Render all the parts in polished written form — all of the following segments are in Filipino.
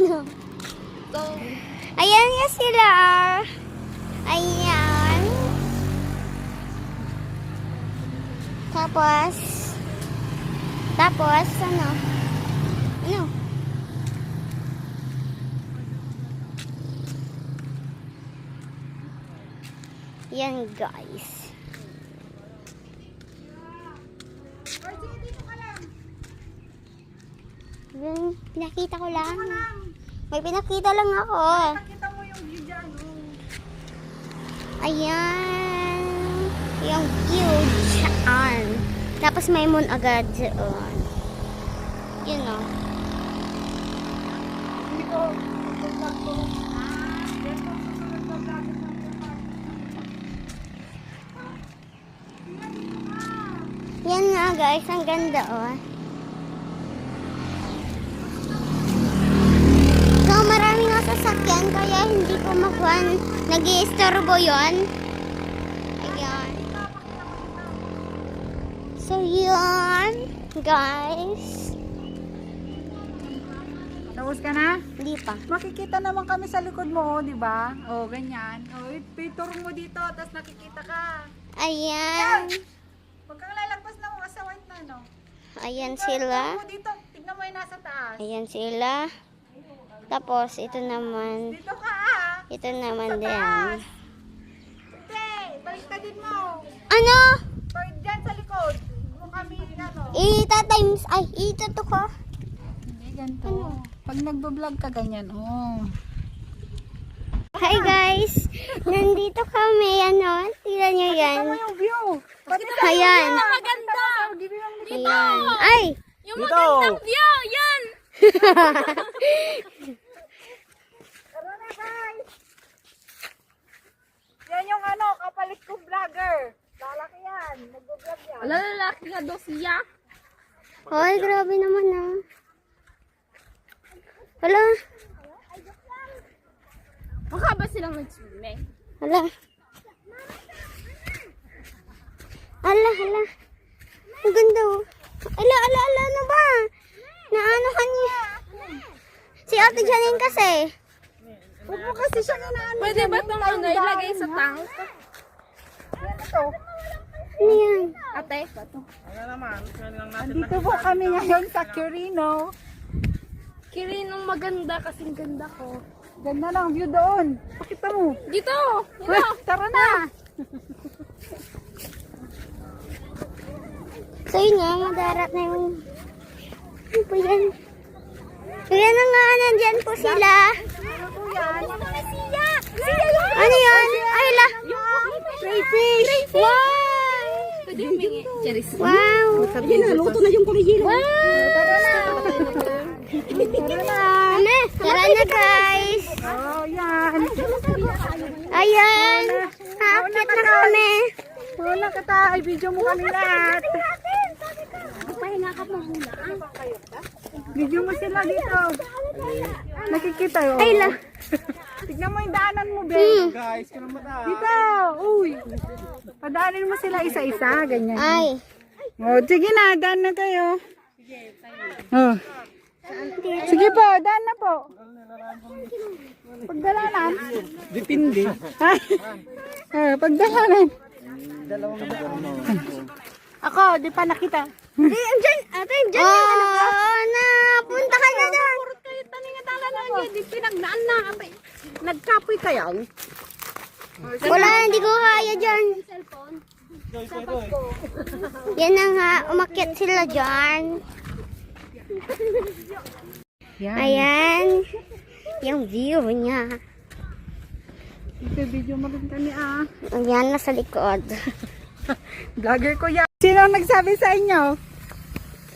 Go. Ayan nga sila. Ayan. Tapos, ano? Ano? Yan guys. Pinakita ko lang. May pinakita lang ako. Nakita mo yung view dyan. Ayan. Yung huge on. Tapos may moon agad doon. Yun o. Hindi ko. Vlog ko. Yan po susunod na vlog. Yan nga guys. Ang ganda o. So marami nga sasakyan. Kaya hindi ko makuha. Nag-i-istorbo yun. Ayan. So yun. Guys. Tapos ka na? Hindi pa. Makikita naman kami sa likod mo, di ba? O, ganyan. O, itur mo dito, tapos nakikita ka. Ayan. Huwag kang lalagpas na mga sa white na, no? Ayan Itur sila. mo dito, tignan mo yung nasa taas. Ayan sila. Tapos, ito naman. Dito ka, ah. Ito naman Sa din. taas. Hindi, balik ka din mo. Ano? Or dyan sa likod. Huwag mo kami, ano. Ita-times. Ay, ito ko. Hindi, ganito. Pag nagbablog ka, ganyan, oh. Hi guys. Nandito kami. Ano? Tignan nyo yan. Ano yung view? Ayan. Maganda. Ayan. Ay! Yung magandang view, yan. Tara na, guys. Yan yung ano, kapalit kong vlogger. Lalaki yan. Nag-vlog yan. Lalaki nga daw siya. Hoy, grabe naman ah. Hala. Mukha ba silang nag-swimming? Hala. Hala. Ang ganda oh. Ala, ano ba? Naanohan niya. Si Ate Janine kasi. Huwag mo kasi siya inaano. Pwede ba itong ano ilagay sa tank? Yan ito. Ano yan? Ate, ito. Dito po kami ngayon sa Quirino. Kirinong maganda kasing ganda ko. Ganda ng view doon. Pakita mo. Dito! Tara na. So yun nga, madarat na yung... Ano po yan? Ayan na nga, nandyan po sila. Ano po yan? Ano yan? Ay, la. Crayfish. Wow! Pwede humingi. Charis. Wow! Luto na yung kurigilo. Wow! Tara na. Tara na guys! Oh, yan. Ayan! Haakit na kami! Wala ka tayo. Video mo kami lahat. Pahinga ka pa muna. Video mo sila dito. Nakikita yun. Ay, la. Tignan mo yung daanan mo, Ben. Guys, kung mata. Dito. Uy. Padaanin mo sila isa-isa. Ganyan. Ay! Oh, sige na. Daan na kayo. Oh. Sige po. Daan na po. Pagdalanan. Depende. Pagdalanan. Ako, di pa nakita. Andyan! Ate, andyan yung ano ko! Napunta ka na doon! Purot kayo taningatala na niya. Di pinagdaan na. Ate. Nagkapoy kayo. Wala, hindi ko kaya dyan. Yan na nga, umakyat sila dyan. Yan. Ayan. Yung view niya. Video mo rin kami Ayan, nasa likod. Vlogger ko yan. Sino ang nagsabi sa inyo?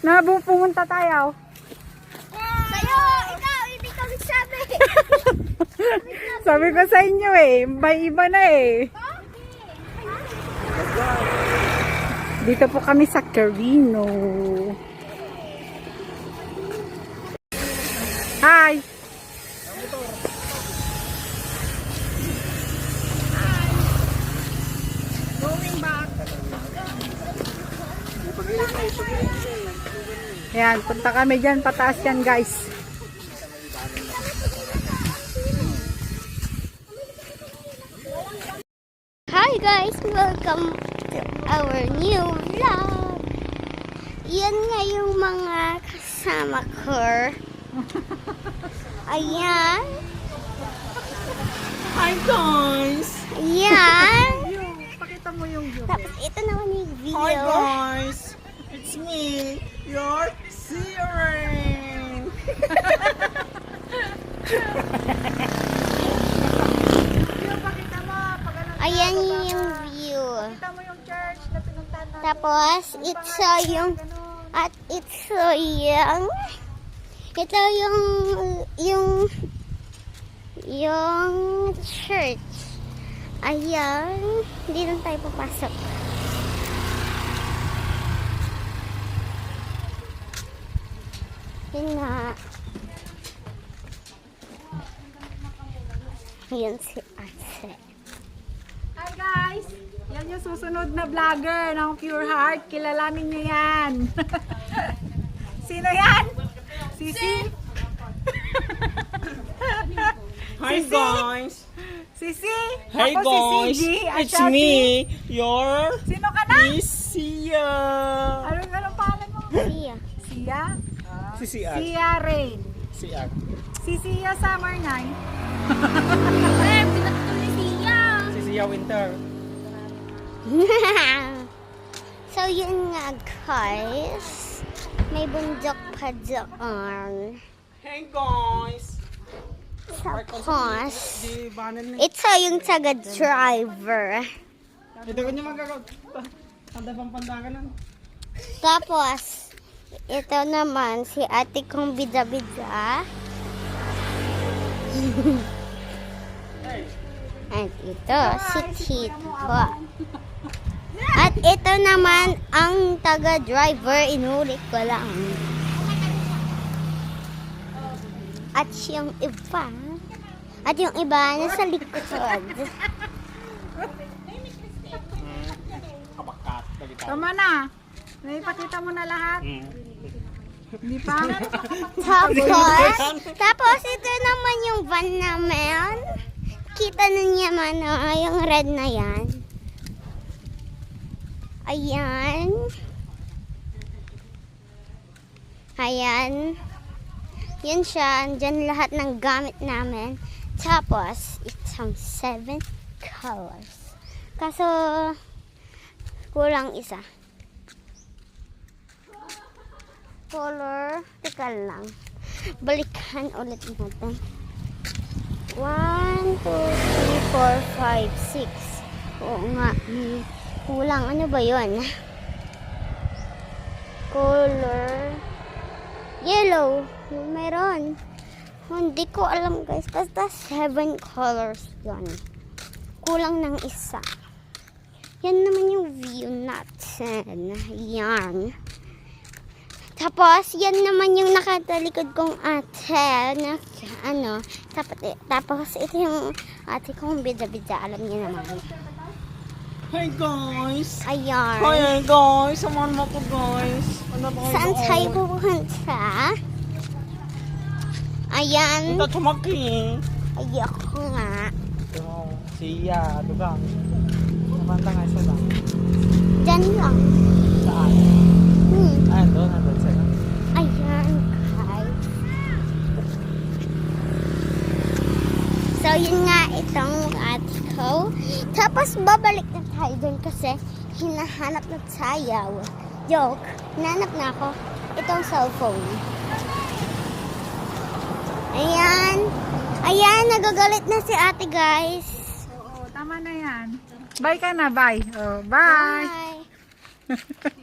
Na pumunta tayo. Sa'yo! Ikaw! Hindi ko nagsabi! Sabi ko sa inyo may iba na Dito po kami sa Quirino. Hi! Going back. Ayan, punta kami dyan. Pataas yan guys. guys, welcome to our new vlog. Yan nga yung mga kasama ko. Ayan. Hi guys! Ayan. Pakita mo yung view. Tapos ito naman yung Hi video. guys! It's me, your Siren! Pakita mo. Pag ano, Ayan yung view. pakita mo yung church na pinuntahan natin. Tapos ito yung at ito yung church. Ayan, hindi lang tayo papasok. Yun nga. Ayan si Ate. Hi guys! Yan yung susunod na vlogger ng Pure Heart. Kilalanin niyo yan. Sino yan? Sisi? Hi guys! Sisi? Hi Ako guys! si CG. It's me, your Sino ka na? Sia! Anong pangalan mo? Siya. Sia? Si Sian. Sia Rain. Sian. Si Sia Summer Night. Si Sia Winter. So yun nga guys, may bundok pa doon. Hey guys! Tapos, Di banal na. ito yung taga-driver. Ito ko niya magagawa. Tanda pang pandagan na. Tapos, ito naman si ate kong bida-bida. At ito si Tito. At ito naman ang taga-driver, inulit ko lang. At yung iba, nasa likod. Kabakat. Tama na. Naipakita mo na lahat. Hindi pa? Tapos ito naman yung van namin. Kita na niya man, yung red na yan. Ayan. Ayan. Yan siya. Andyan lahat ng gamit namin. Tapos, itong 7 colors. Kaso, kulang isa. Color. Teka lang. Balikan ulit natin. 1, 2, 3, 4, 5, 6. Oo nga. Kulang. Ano ba yun? Color. Yellow. Meron. Hindi ko alam guys. Basta 7 colors yun. Kulang ng isa. Yan naman yung view natin. Yan. Tapos, yan naman yung nakatalikod kong ate na tapos ito yung ate kong bida-bida, alam niyo naman. Hi guys! Ayan. Hi guys! Samahan mo ko guys! Ano ba Saan tayo pupunta? Ayan. Ito tumaki! Ayoko nga. Ito, Sia, ito ka. Samanta nga isa lang. Diyan lang. Saan? Ayan, doon sila. Ayan, guys. So, yun nga itong ate ko. Tapos, babalik na tayo doon kasi hinahanap na tayo. Joke, hinahanap na ako itong cellphone. Ayan. Ayan, nagagalit na si ate, guys. Oo, tama na yan. Bye ka na, bye. Oh, bye. Bye.